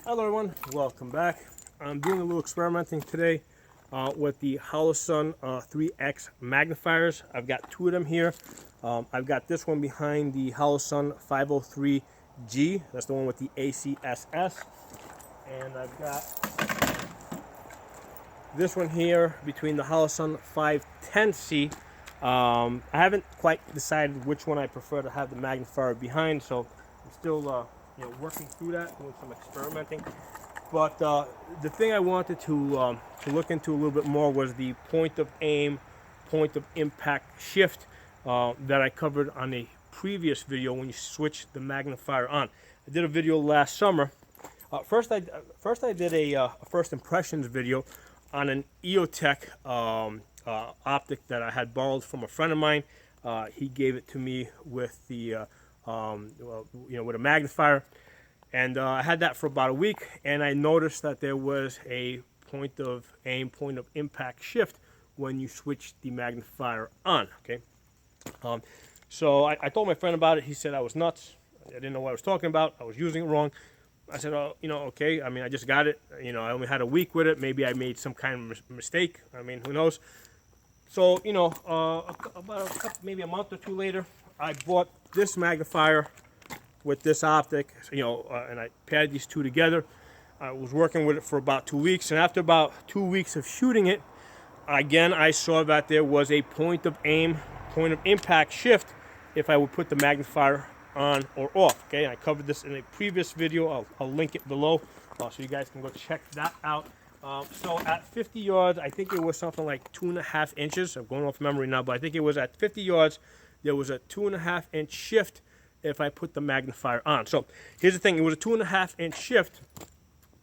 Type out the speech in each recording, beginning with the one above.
Hello everyone, welcome back. I'm doing a little experimenting today with the Holosun HM3X magnifiers. I've got two of them here. I've got this one behind the Holosun 503G, that's the one with the ACSS. And I've got this one here between the Holosun 510C. I haven't quite decided which one I prefer to have the magnifier behind, so I'm still working through that, doing some experimenting. But the thing I wanted to look into a little bit more was the point of aim, point of impact shift that I covered on a previous video when you switch the magnifier on. I did a video last summer. First I did a first impressions video on an EOTech optic that I had borrowed from a friend of mine. He gave it to me with the with a magnifier, and I had that for about a week, and I noticed that there was a point of aim, point of impact shift when you switch the magnifier on. Okay, so I told my friend about it. He said I was nuts. I didn't know what I was talking about. I was using it wrong. I said, oh, okay. I mean, I just got it. I only had a week with it. Maybe I made some kind of mistake. I mean, who knows? So, about maybe a month or two later, I bought this magnifier with this optic, and I paired these two together. I was working with it for about 2 weeks, and after about 2 weeks of shooting it, again, I saw that there was a point of aim, point of impact shift if I would put the magnifier on or off. Okay, and I covered this in a previous video. I'll link it below so you guys can go check that out. So at 50 yards, I think it was something like 2.5 inches. I'm going off memory now, but I think it was at 50 yards, there was a 2.5 inch shift if I put the magnifier on. So here's the thing, it was a 2.5 inch shift,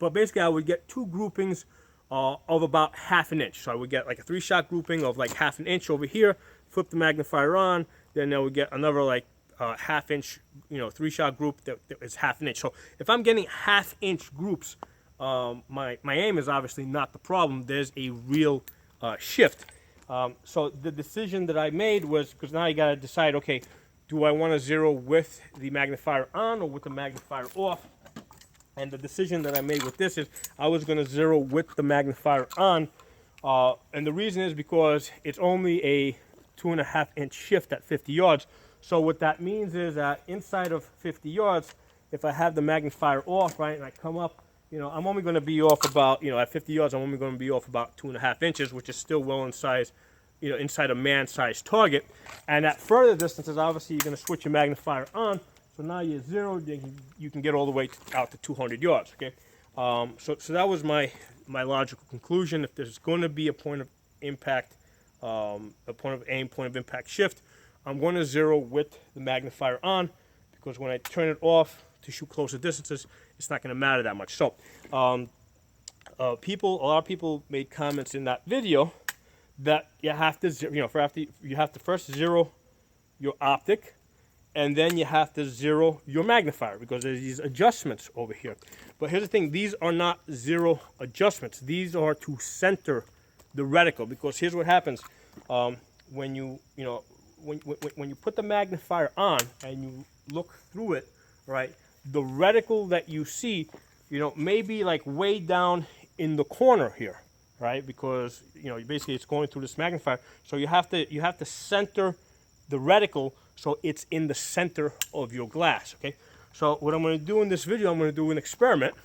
but basically I would get two groupings of about 1/2 inch. So I would get like a 3-shot grouping of like 1/2 inch over here, flip the magnifier on, then I would get another like 1/2 inch, 3-shot group that is 1/2 inch. So if I'm getting 1/2 inch groups, my aim is obviously not the problem. There's a real shift. So the decision that I made was, because now you got to decide, okay, do I want to zero with the magnifier on or with the magnifier off? And the decision that I made with this is I was going to zero with the magnifier on. And the reason is because it's only a 2.5 inch shift at 50 yards. So what that means is that inside of 50 yards, if I have the magnifier off, right, and I come up, I'm only going to be off about, at 50 yards, I'm only going to be off about 2.5 inches, which is still well inside, inside a man-sized target. And at further distances, obviously, you're going to switch your magnifier on. So now you're zeroed, you can get all the way out to 200 yards, okay? So that was my logical conclusion. If there's going to be a point of impact, a point of aim, point of impact shift, I'm going to zero with the magnifier on, because when I turn it off to shoot closer distances, it's not going to matter that much. So, a lot of people made comments in that video that you have to, you have to first zero your optic, and then you have to zero your magnifier, because there's these adjustments over here. But here's the thing: these are not zero adjustments. These are to center the reticle, because here's what happens when you put the magnifier on and you look through it, right? The reticle that you see, may be like way down in the corner here, right? Because basically it's going through this magnifier. So you have to center the reticle so it's in the center of your glass. Okay. So what I'm going to do in this video, I'm going to do an experiment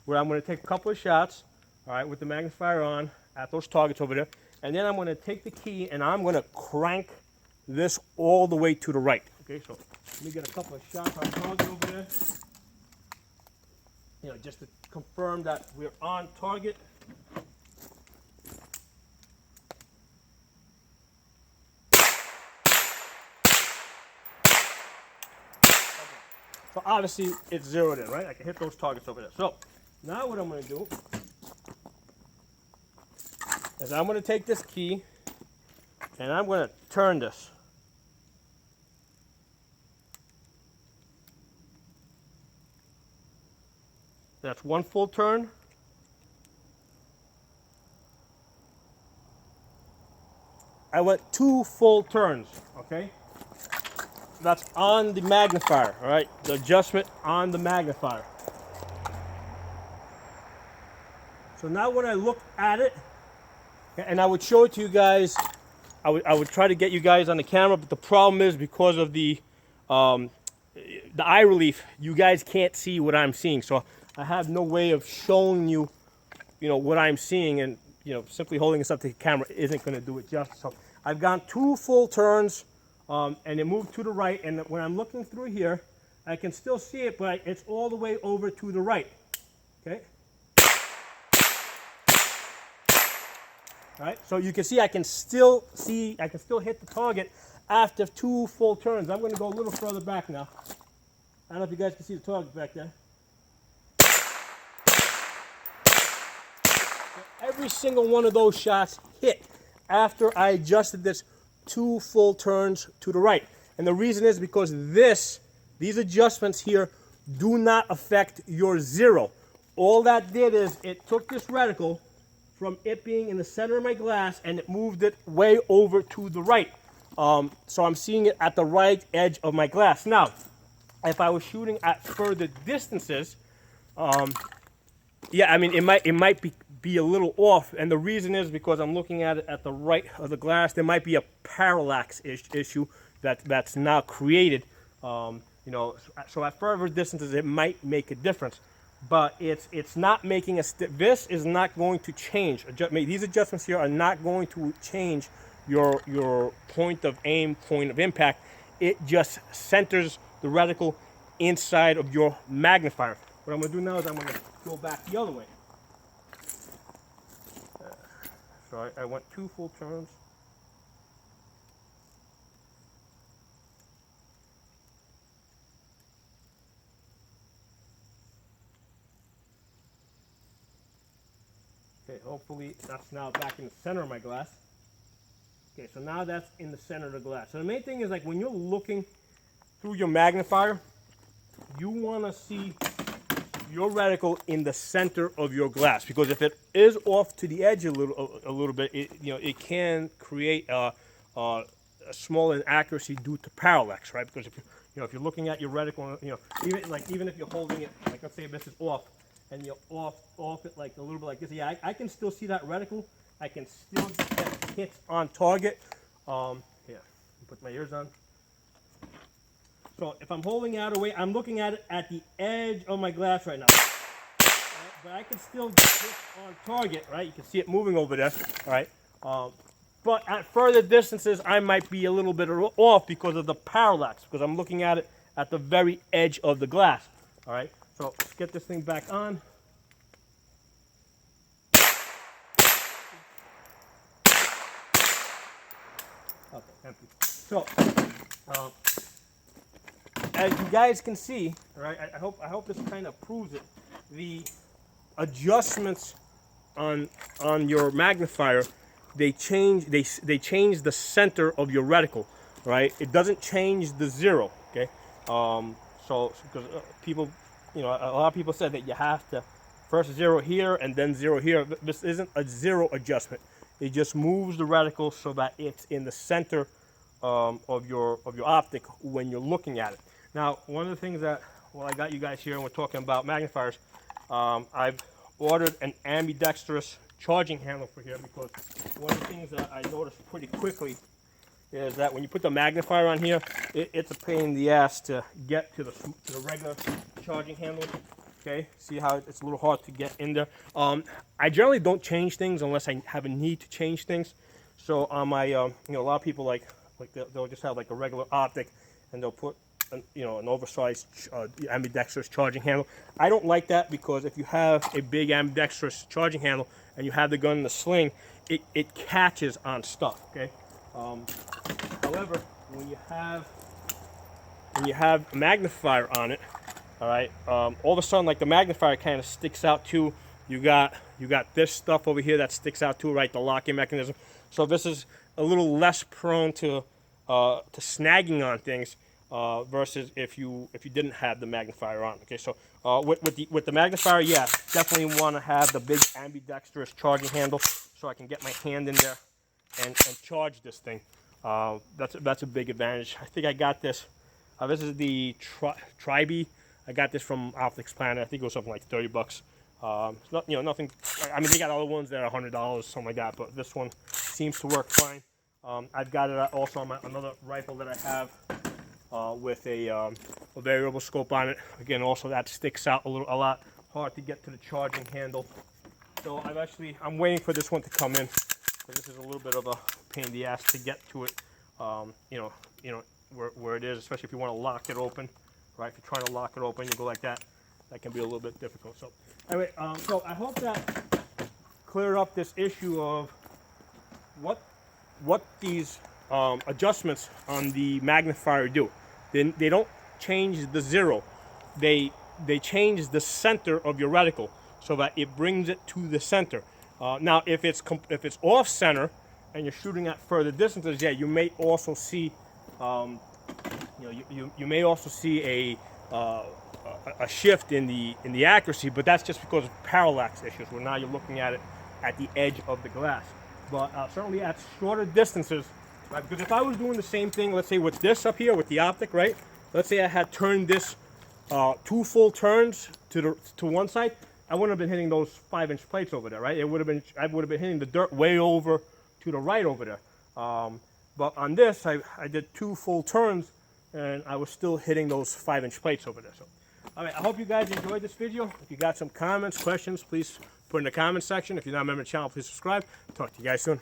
where I'm going to take a couple of shots, all right, with the magnifier on at those targets over there, and then I'm going to take the key and I'm going to crank this all the way to the right. Okay, so let me get a couple of shots on target over there. Just to confirm that we're on target. So obviously it's zeroed in, right? I can hit those targets over there. So now what I'm going to do is I'm going to take this key and I'm going to turn this. That's one full turn. I went 2 full turns, okay? That's on the magnifier, all right? The adjustment on the magnifier. So now when I look at it, and I would show it to you guys, I would try to get you guys on the camera, but the problem is because of the eye relief, you guys can't see what I'm seeing. So I have no way of showing you, what I'm seeing, and simply holding this up to the camera isn't going to do it justice. So I've gone 2 full turns, and it moved to the right. And when I'm looking through here, I can still see it, but it's all the way over to the right. Okay. All right. So you can see I can still hit the target after 2 full turns. I'm going to go a little further back now. I don't know if you guys can see the target back there. Every single one of those shots hit after I adjusted this 2 full turns to the right. And the reason is because these adjustments here do not affect your zero. All that did is it took this reticle from it being in the center of my glass and it moved it way over to the right. So I'm seeing it at the right edge of my glass. Now, if I was shooting at further distances, yeah, I mean, it might be a little off, and the reason is because I'm looking at it at the right of the glass. There might be a parallax issue that's now created. So at further distances, it might make a difference, but it's not making a. This is not going to change. These adjustments here are not going to change your point of aim, point of impact. It just centers the reticle inside of your magnifier. What I'm going to do now is I'm going to go back the other way. So I went 2 full turns. Okay, hopefully that's now back in the center of my glass. Okay, so now that's in the center of the glass. So the main thing is, like, when you're looking through your magnifier, you want to see your reticle in the center of your glass, because if it is off to the edge a little bit, it can create a small inaccuracy due to parallax, right? Because if you're looking at your reticle, even if you're holding it, like, let's say this is off, and you're off it like a little bit like this, yeah, I can still see that reticle. I can still get hits on target. Yeah, put my ears on. So if I'm holding out away, I'm looking at it at the edge of my glass right now. Right? But I can still get hit on target, right? You can see it moving over there, all right? But at further distances, I might be a little bit off because of the parallax, because I'm looking at it at the very edge of the glass, all right? So let's get this thing back on. Okay, empty. So, as you guys can see, right? I hope this kind of proves it. The adjustments on your magnifier, they change the center of your reticle, right? It doesn't change the zero, okay? So because people, a lot of people said that you have to first zero here and then zero here. This isn't a zero adjustment. It just moves the reticle so that it's in the center of your optic when you're looking at it. Now, one of the things that, I got you guys here and we're talking about magnifiers, I've ordered an ambidextrous charging handle for here, because one of the things that I noticed pretty quickly is that when you put the magnifier on here, it's a pain in the ass to get to the regular charging handle. Okay, see how it's a little hard to get in there. I generally don't change things unless I have a need to change things. So on my, a lot of people like they'll just have like a regular optic, and they'll put an oversized ambidextrous charging handle. I don't like that, because if you have a big ambidextrous charging handle and you have the gun in the sling, it catches on stuff. Okay. However, when you have a magnifier on it, all right, all of a sudden, like, the magnifier kind of sticks out too. You got this stuff over here that sticks out too, right? The locking mechanism. So this is a little less prone to snagging on things versus if you didn't have the magnifier on. Okay, so with the magnifier, yeah, definitely want to have the big ambidextrous charging handle so I can get my hand in there and charge this thing. That's a big advantage. I think I got this. This is the Tribe. I got this from Optics Planet. I think it was something like $30. It's not, nothing. I mean, they got other ones that are $100, something like that, but this one seems to work fine. I've got it also on another rifle that I have with a variable scope on it. Again, also that sticks out a lot. Hard to get to the charging handle. So I'm waiting for this one to come in. So this is a little bit of a pain in the ass to get to it. Where it is, especially if you want to lock it open, right? If you're trying to lock it open, you go like that. That can be a little bit difficult. So anyway, so I hope that cleared up this issue of what these adjustments on the magnifier do. They don't change the zero. They change the center of your reticle so that it brings it to the center. Now, if it's off center and you're shooting at further distances, yeah, you may also see, you may also see a shift in the accuracy, but that's just because of parallax issues, where now you're looking at it at the edge of the glass. But certainly at shorter distances, right? Because if I was doing the same thing, let's say with this up here, with the optic, right? Let's say I had turned this 2 full turns to one side, I wouldn't have been hitting those 5-inch plates over there, right? I would have been hitting the dirt way over to the right over there. But on this, I did 2 full turns, and I was still hitting those 5-inch plates over there. So, all right, I hope you guys enjoyed this video. If you got some comments, questions, please put in the comment section. If you're not a member of the channel, please subscribe. Talk to you guys soon.